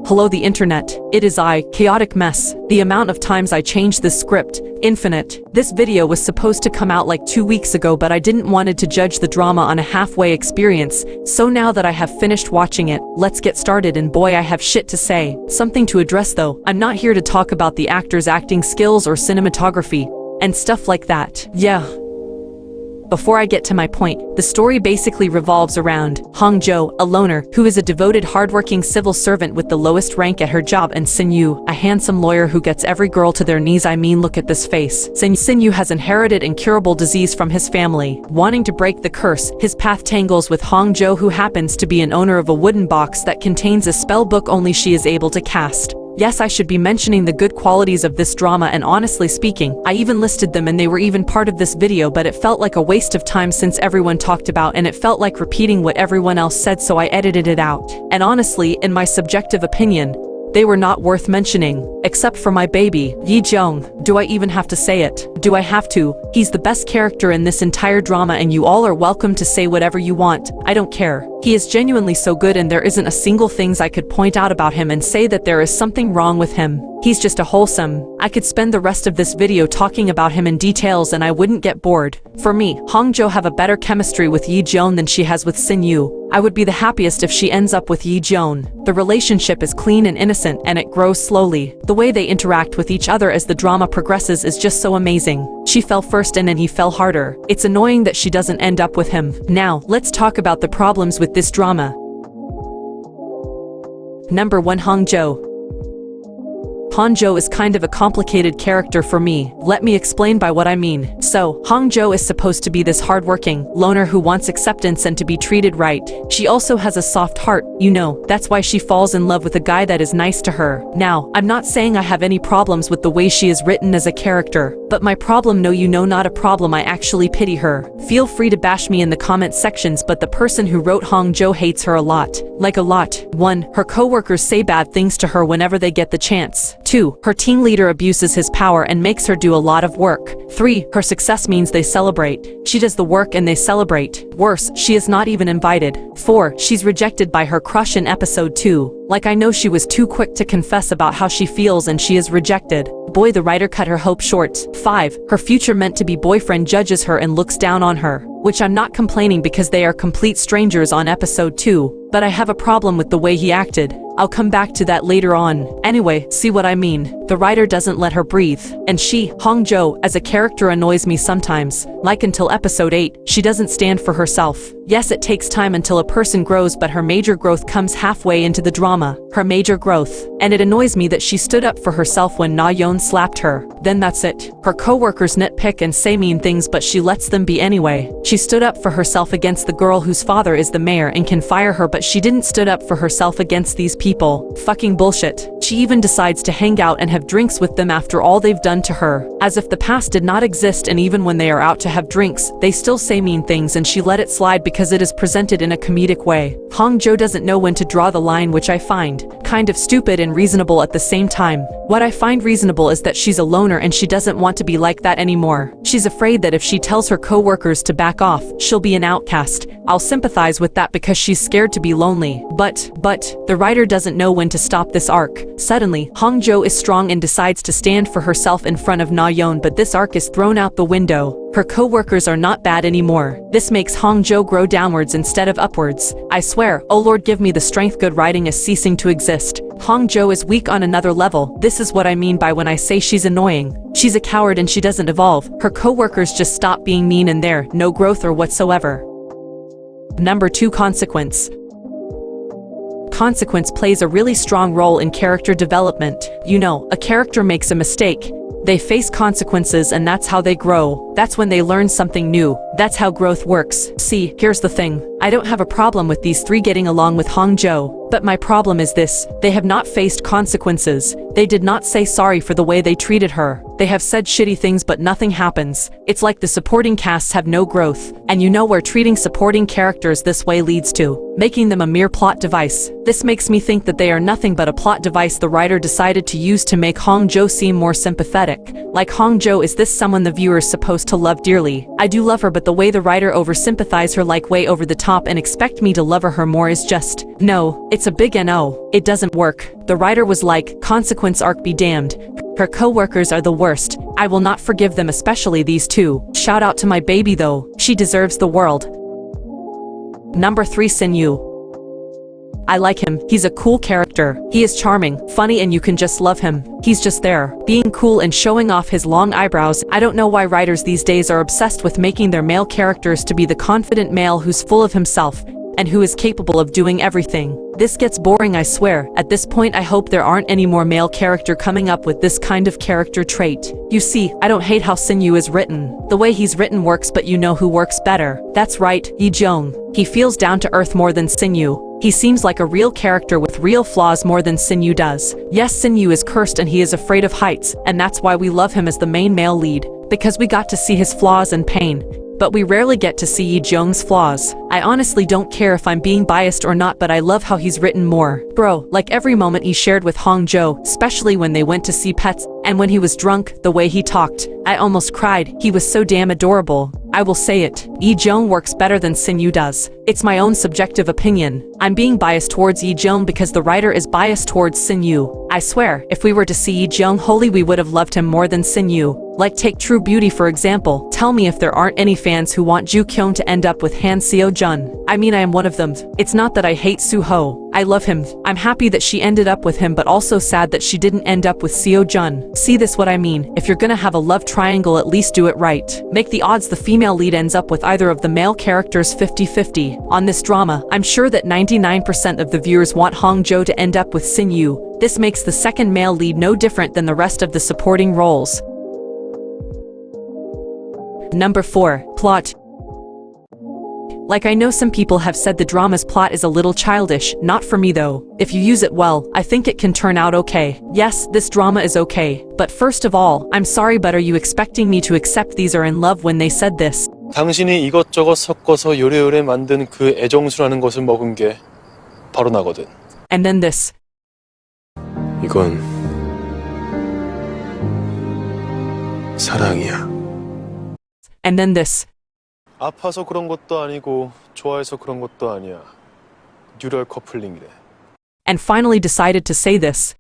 Hello the internet, it is I, Chaotic Mess. The amount of times I changed this script, infinite. This video was supposed to come out like 2 weeks ago, but I didn't wanted to judge the drama on a halfway experience, so now that I have finished watching it, let's get started, and boy I have shit to say. Something to address though, I'm not here to talk about the actors' acting skills or cinematography, and stuff like that. Yeah. Before I get to my point, the story basically revolves around Kwon Jae, a loner, who is a devoted hardworking civil servant with the lowest rank at her job, and Sin-yu, a handsome lawyer who gets every girl to their knees. I mean, look at this face. Sin-yu has inherited incurable disease from his family. Wanting to break the curse, his path tangles with Kwon Jae, who happens to be an owner of a wooden box that contains a spell book only she is able to cast. Yes, I should be mentioning the good qualities of this drama, and honestly speaking, I even listed them and they were even part of this video, but it felt like a waste of time since everyone talked about, and it felt like repeating what everyone else said, so I edited it out. And honestly, in my subjective opinion, they were not worth mentioning, except for my baby, gyeong. Do I even have to say it? Do I have to? He's the best character in this entire drama, and you all are welcome to say whatever you want. I don't care. He is genuinely so good, and there isn't a single things I could point out about him and say that there is something wrong with him. He's just a wholesome. I could spend the rest of this video talking about him in details and I wouldn't get bored. For me, Kwon Jae have a better chemistry with Gyeong than she has with Sin-yu. I would be the happiest if she ends up with Gyeong. The relationship is clean and innocent, and it grows slowly. The way they interact with each other as the drama progresses is just so amazing. She fell first and then he fell harder. It's annoying that she doesn't end up with him. Now, let's talk about the problems with this drama. Number 1. Kwon Jae. Kwon Jae is kind of a complicated character for me. Let me explain by what I mean. So, Kwon Jae is supposed to be this hardworking loner who wants acceptance and to be treated right. She also has a soft heart, you know, that's why she falls in love with a guy that is nice to her. Now, I'm not saying I have any problems with the way she is written as a character, but my problem, no, you know, not a problem, I actually pity her. Feel free to bash me in the comment sections, but the person who wrote Kwon Jae hates her a lot. Like a lot. 1. Her co-workers say bad things to her whenever they get the chance. 2. Her team leader abuses his power and makes her do a lot of work. 3. Her success means they celebrate. She does the work and they celebrate. Worse, she is not even invited. 4. She's rejected by her crush in episode 2. Like, I know she was too quick to confess about how she feels and she is rejected. Boy, the writer cut her hope short. 5. Her future meant-to-be boyfriend judges her and looks down on her. Which I'm not complaining because they are complete strangers on episode 2, but I have a problem with the way he acted. I'll come back to that later on. Anyway, see what I mean? The writer doesn't let her breathe. And she, Kwon Jae, as a character annoys me sometimes. Like until episode 8, she doesn't stand for herself. Yes, it takes time until a person grows, but her major growth comes halfway into the drama. Her major growth. And it annoys me that she stood up for herself when Na-yeon slapped her. Then that's it. Her co-workers nitpick and say mean things, but she lets them be anyway. She stood up for herself against the girl whose father is the mayor and can fire her, but she didn't stood up for herself against these people. Fucking bullshit. She even decides to hang out and have drinks with them after all they've done to her. As if the past did not exist, and even when they are out to have drinks, they still say mean things, and she let it slide because it is presented in a comedic way. Kwon Jae doesn't know when to draw the line, which I find kind of stupid and reasonable at the same time. What I find reasonable is that she's a loner and she doesn't want to be like that anymore. She's afraid that if she tells her co-workers to back off, she'll be an outcast. I'll sympathize with that because she's scared to be lonely. But, the writer doesn't know when to stop this arc. Suddenly, Kwon Jae is strong and decides to stand for herself in front of Na-yeon, but this arc is thrown out the window. Her co-workers are not bad anymore. This makes Kwon Jae grow downwards instead of upwards. I swear, oh Lord, give me the strength. Good writing is ceasing to exist. Kwon Jae is weak on another level. This is what I mean by when I say she's annoying. She's a coward and she doesn't evolve. Her co-workers just stop being mean and there, no growth or whatsoever. Number 2. Consequence. Consequence plays a really strong role in character development. You know, a character makes a mistake. They face consequences and that's how they grow. That's when they learn something new. That's how growth works. See, here's the thing. I don't have a problem with these three getting along with Kwon Jae. But my problem is this, they have not faced consequences. They did not say sorry for the way they treated her. They have said shitty things but nothing happens. It's like the supporting casts have no growth. And you know where treating supporting characters this way leads to? Making them a mere plot device. This makes me think that they are nothing but a plot device the writer decided to use to make Hong Jae seem more sympathetic. Like Hong Jae, is this someone the viewer is supposed to love dearly? I do love her, but the way the writer oversympathize her like way over the top and expect me to love her more is just, no, it's a big no. It doesn't work. The writer was like, consequence arc be damned. Her co-workers are the worst. I will not forgive them, especially these two. Shout out to my baby though. She deserves the world. Number 3, Sin-yu. I like him. He's a cool character. He is charming, funny, and you can just love him. He's just there, being cool and showing off his long eyebrows. I don't know why writers these days are obsessed with making their male characters to be the confident male who's full of himself and who is capable of doing everything. This gets boring, I swear. At this point, I hope there aren't any more male character coming up with this kind of character trait. You see, I don't hate how Sin-yu is written. The way he's written works, but you know who works better? That's right, gyeong. He feels down to earth more than Sin-yu. He seems like a real character with real flaws more than Sin-yu does. Yes, Sin-yu is cursed and he is afraid of heights, and that's why we love him as the main male lead, because we got to see his flaws and pain. But we rarely get to see gyeong's flaws. I honestly don't care if I'm being biased or not, but I love how he's written more. Bro, like every moment he shared with Hong Jae, especially when they went to see pets, and when he was drunk, the way he talked, I almost cried. He was so damn adorable. I will say it, gyeong works better than Sin-yu does. It's my own subjective opinion. I'm being biased towards gyeong because the writer is biased towards Sin-yu. I swear, if we were to see gyeong wholly, we would have loved him more than Sin-yu. Like take True Beauty for example. Tell me if there aren't any fans who want Ju Kyung to end up with Han Seo-jun. I mean, I am one of them. It's not that I hate Soo-ho. I love him. I'm happy that she ended up with him, but also sad that she didn't end up with Seo-jun. See this what I mean? If you're gonna have a love triangle, at least do it right. Make the odds the female lead ends up with either of the male characters 50-50. On this drama, I'm sure that 99% of the viewers want Hong Jae to end up with Sin-yu. This makes the second male lead no different than the rest of the supporting roles. Number 4. Plot. Like, I know some people have said the drama's plot is a little childish. Not for me though. If you use it well, I think it can turn out okay. Yes, this drama is okay. But first of all, I'm sorry, but are you expecting me to accept these are in love when they said this? 당신이 이것저것 섞어서 요래요래 만든 그 애정수라는 것을 먹은 게 바로 나거든. And then this. 이건 사랑이야. And then this. 아파서 그런 것도 아니고 좋아해서 그런 것도 아니야. 뉴럴 커플링이래. And finally decided to say this.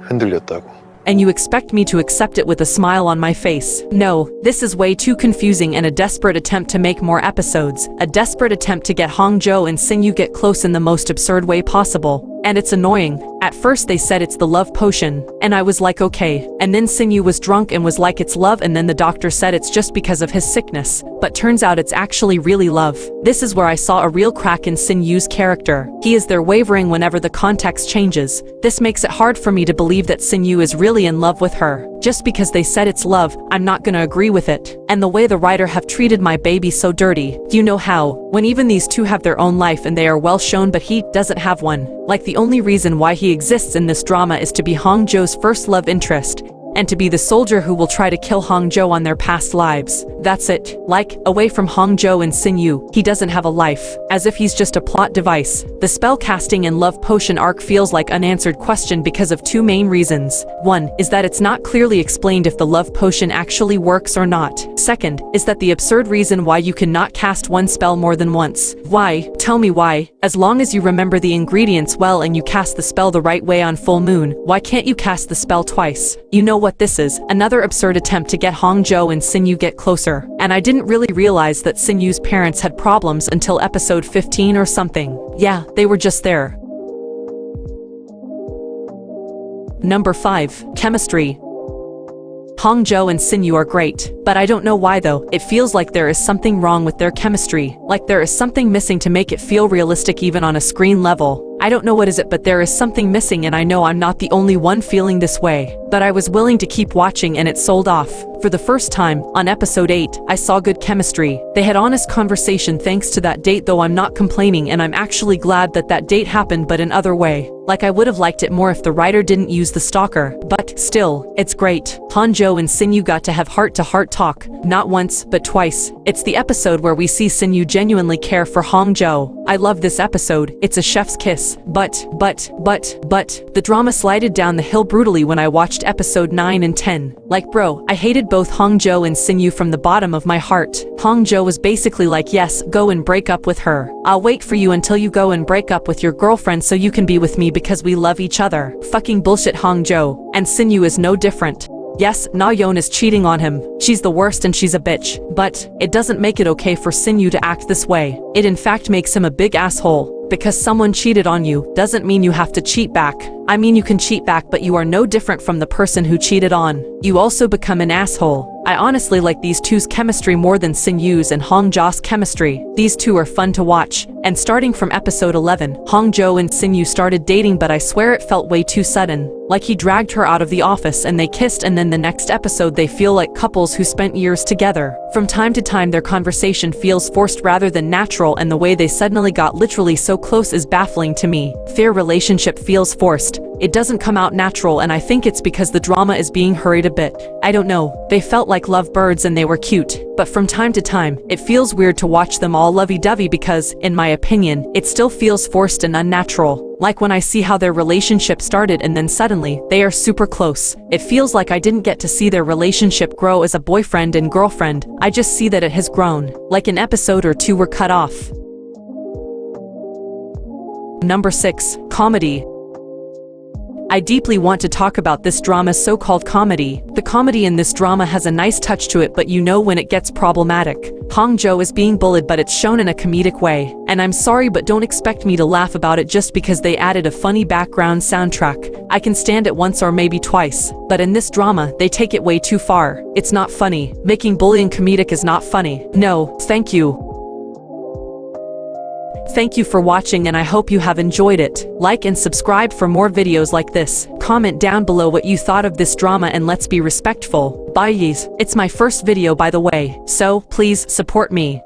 흔들렸다고. And you expect me to accept it with a smile on my face. No, this is way too confusing and a desperate attempt to make more episodes. A desperate attempt to get Hong Jae and Sin-yu get close in the most absurd way possible. And it's annoying. At first they said it's the love potion, and I was like okay. And then Sin-yu was drunk and was like it's love, and then the doctor said it's just because of his sickness. But turns out it's actually really love. This is where I saw a real crack in Sin-yu's character. He is there wavering whenever the context changes. This makes it hard for me to believe that Sin-yu is really in love with her. Just because they said it's love, I'm not gonna agree with it. And the way the writer have treated my baby so dirty. You know how, when even these two have their own life and they are well shown but he doesn't have one. Like the only reason why he exists in this drama is to be Hong Jae's first love interest, and to be the soldier who will try to kill Hong Jae on their past lives. That's it. Like, away from Hong Jae and Sin-yu, he doesn't have a life. As if he's just a plot device. The spell casting and love potion arc feels like unanswered question because of two main reasons. One, is that it's not clearly explained if the love potion actually works or not. Second, is that the absurd reason why you cannot cast one spell more than once. Why? Tell me why. As long as you remember the ingredients well and you cast the spell the right way on full moon, why can't you cast the spell twice? You know what this is? Another absurd attempt to get Hong Jae and Sin-yu get closer. And I didn't really realize that Sin-yu's parents had problems until episode 15 or something. Yeah, they were just there. Number 5. Chemistry. Hong Jae and Sin-yu are great, but I don't know why though. It feels like there is something wrong with their chemistry. Like there is something missing to make it feel realistic even on a screen level. I don't know what is it, but there is something missing, and I know I'm not the only one feeling this way. But I was willing to keep watching and it sold off. For the first time, on episode 8, I saw good chemistry. They had honest conversation thanks to that date, though I'm not complaining and I'm actually glad that that date happened, but in other way. Like I would have liked it more if the writer didn't use the stalker, but still, it's great. Han Jo and Sin Yu got to have heart-to-heart talk, not once, but twice. It's the episode where we see Sin Yu genuinely care for Hong Jo. I love this episode, it's a chef's kiss. But, the drama slided down the hill brutally when I watched episode 9 and 10. Like bro, I hated both Hong Jo and Sin Yu from the bottom of my heart. Hong Jo was basically like, yes, go and break up with her. I'll wait for you until you go and break up with your girlfriend so you can be with me because we love each other. Fucking bullshit. Hong Jo. And Sin Yu is no different. Yes, Na Yeon is cheating on him. She's the worst and she's a bitch. But it doesn't make it okay for Sin Yu to act this way. It in fact makes him a big asshole. Because someone cheated on you doesn't mean you have to cheat back. I mean, you can cheat back, but you are no different from the person who cheated on. You also become an asshole. I honestly like these two's chemistry more than Sin Yu's and Hong Jo's chemistry. These two are fun to watch. And starting from episode 11, Hong Jo and Sin Yu started dating, but I swear it felt way too sudden. Like he dragged her out of the office and they kissed, and then the next episode they feel like couples who spent years together. From time to time their conversation feels forced rather than natural, and the way they suddenly got literally so close is baffling to me. Their relationship feels forced. It doesn't come out natural, and I think it's because the drama is being hurried a bit. I don't know, they felt like lovebirds and they were cute. But from time to time, it feels weird to watch them all lovey-dovey because, in my opinion, it still feels forced and unnatural. Like when I see how their relationship started and then suddenly, they are super close. It feels like I didn't get to see their relationship grow as a boyfriend and girlfriend. I just see that it has grown. Like an episode or two were cut off. Number 6. Comedy. I deeply want to talk about this drama's so-called comedy. The comedy in this drama has a nice touch to it, but you know when it gets problematic. Hong Jo is being bullied, but it's shown in a comedic way. And I'm sorry, but don't expect me to laugh about it just because they added a funny background soundtrack. I can stand it once or maybe twice. But in this drama, they take it way too far. It's not funny. Making bullying comedic is not funny. No, thank you. Thank you for watching and I hope you have enjoyed it. Like and subscribe for more videos like this. Comment down below what you thought of this drama and let's be respectful. Bye yees. It's my first video by the way, so please support me.